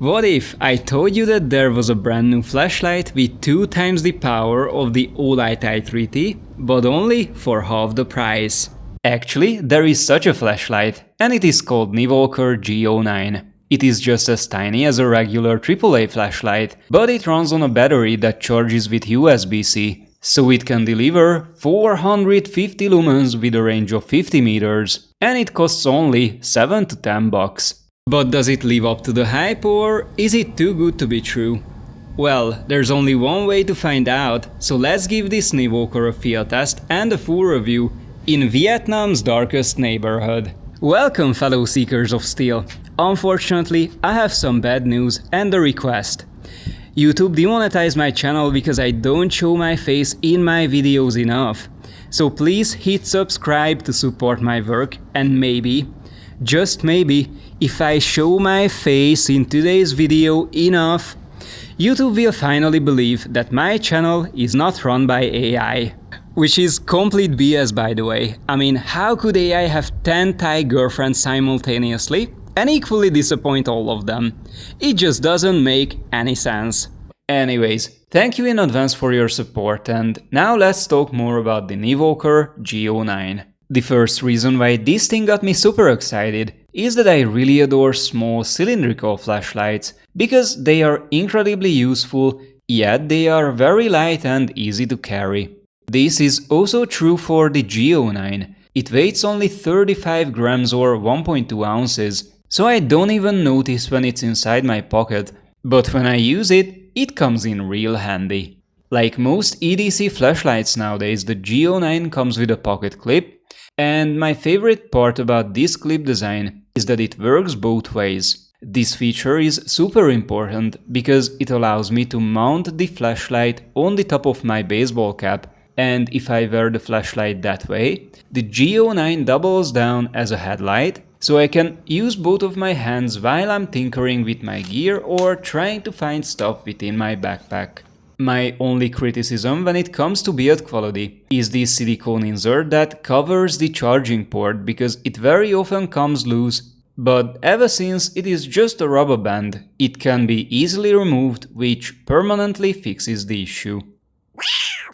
What if I told you that there was a brand new flashlight with 2 times the power of the Olight i3T, but only for half the price? Actually, there is such a flashlight, and it is called Niwalker G09. It is just as tiny as a regular AAA flashlight, but it runs on a battery that charges with USB-C, so it can deliver 450 lumens with a range of 50 meters, and it costs only 7 to 10 bucks. But does it live up to the hype, or is it too good to be true? Well, there's only one way to find out, so let's give this Niwalker a field test and a full review in Vietnam's darkest neighborhood. Welcome, fellow seekers of steel. Unfortunately, I have some bad news and a request. YouTube demonetized my channel because I don't show my face in my videos enough. So please hit subscribe to support my work, and maybe, just maybe, if I show my face in today's video enough, YouTube will finally believe that my channel is not run by AI. Which is complete BS, by the way. I mean, how could AI have 10 Thai girlfriends simultaneously and equally disappoint all of them? It just doesn't make any sense. Anyways, thank you in advance for your support, and now let's talk more about the Niwalker G09. The first reason why this thing got me super excited is that I really adore small cylindrical flashlights, because they are incredibly useful, yet they are very light and easy to carry. This is also true for the G09. It weighs only 35 grams or 1.2 ounces, so I don't even notice when it's inside my pocket, but when I use it, it comes in real handy. Like most EDC flashlights nowadays, the G09 comes with a pocket clip, and my favorite part about this clip design is that it works both ways. This feature is super important because it allows me to mount the flashlight on the top of my baseball cap, and if I wear the flashlight that way, the G09 doubles down as a headlight, so I can use both of my hands while I'm tinkering with my gear or trying to find stuff within my backpack. My only criticism when it comes to build quality is the silicone insert that covers the charging port, because it very often comes loose, but ever since it is just a rubber band, it can be easily removed, which permanently fixes the issue.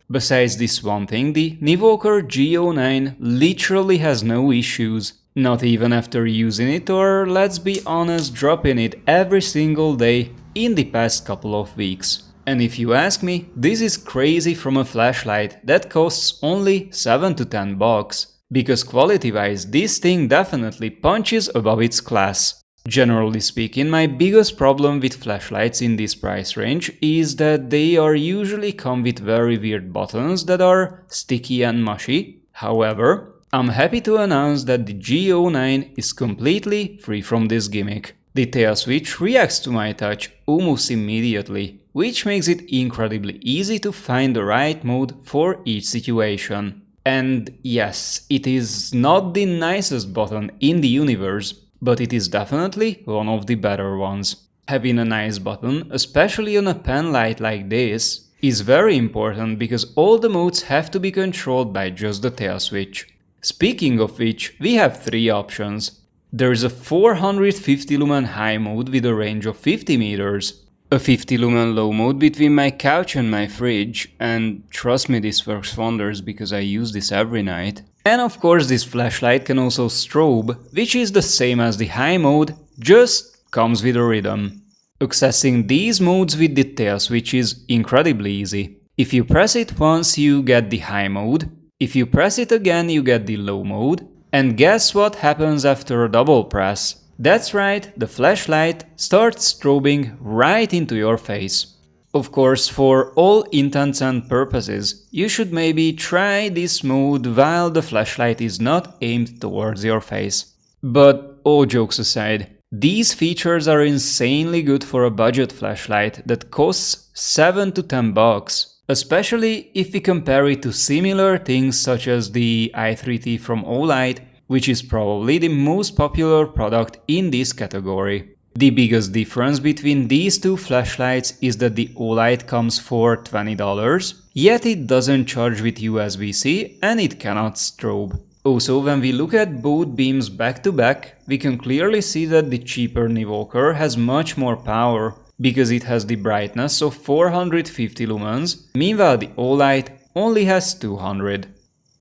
Besides this one thing, the Niwalker G09 literally has no issues, not even after using it, or let's be honest, dropping it every single day in the past couple of weeks. And if you ask me, this is crazy from a flashlight that costs only 7 to 10 bucks, because quality-wise this thing definitely punches above its class. Generally speaking, my biggest problem with flashlights in this price range is that they are usually come with very weird buttons that are sticky and mushy. However, I'm happy to announce that the G09 is completely free from this gimmick. The tail switch reacts to my touch almost immediately, which makes it incredibly easy to find the right mode for each situation. And yes, it is not the nicest button in the universe, but it is definitely one of the better ones. Having a nice button, especially on a pen light like this, is very important because all the modes have to be controlled by just the tail switch. Speaking of which, we have 3 options. There is a 450 lumen high mode with a range of 50 meters, a 50 lumen low mode between my couch and my fridge, and trust me, this works wonders because I use this every night. And of course this flashlight can also strobe, which is the same as the high mode, just comes with a rhythm. Accessing these modes with the tail switch is incredibly easy. If you press it once, you get the high mode. If you press it again, you get the low mode. And guess what happens after a double press? That's right, the flashlight starts strobing right into your face. Of course, for all intents and purposes, you should maybe try this mode while the flashlight is not aimed towards your face. But all jokes aside, these features are insanely good for a budget flashlight that costs 7 to 10 bucks. Especially if we compare it to similar things such as the i3T from Olight, which is probably the most popular product in this category. The biggest difference between these two flashlights is that the Olight comes for $20, yet it doesn't charge with USB-C and it cannot strobe. Also, when we look at both beams back to back, we can clearly see that the cheaper Niwalker has much more power, because it has the brightness of 450 lumens, meanwhile the Olight only has 200.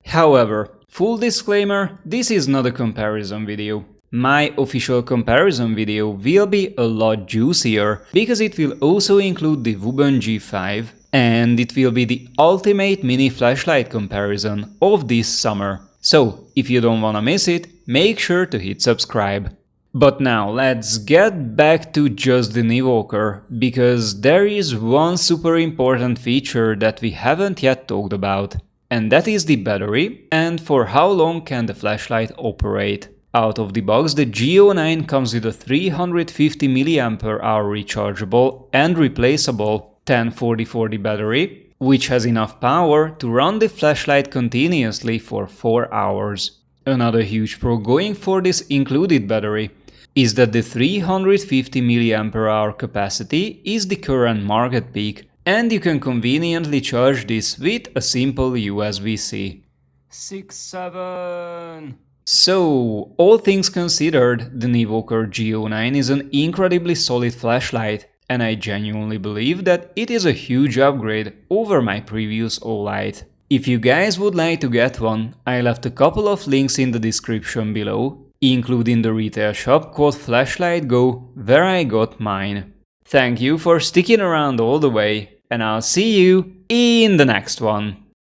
However, full disclaimer, this is not a comparison video. My official comparison video will be a lot juicier, because it will also include the Wuben G5, and it will be the ultimate mini flashlight comparison of this summer. So, if you don't wanna miss it, make sure to hit subscribe. But now let's get back to just the Niwalker, because there is one super important feature that we haven't yet talked about, and that is the battery and for how long can the flashlight operate. Out of the box, the G09 comes with a 350 mAh rechargeable and replaceable 1040-40 battery, which has enough power to run the flashlight continuously for 4 hours. Another huge pro going for this included battery is that the 350 mAh capacity is the current market peak, and you can conveniently charge this with a simple USB-C. 6-7. So, all things considered, the Niwalker G09 is an incredibly solid flashlight, and I genuinely believe that it is a huge upgrade over my previous Olight. If you guys would like to get one, I left a couple of links in the description below, including the retail shop called Flashlight Go, where I got mine. Thank you for sticking around all the way, and I'll see you in the next one.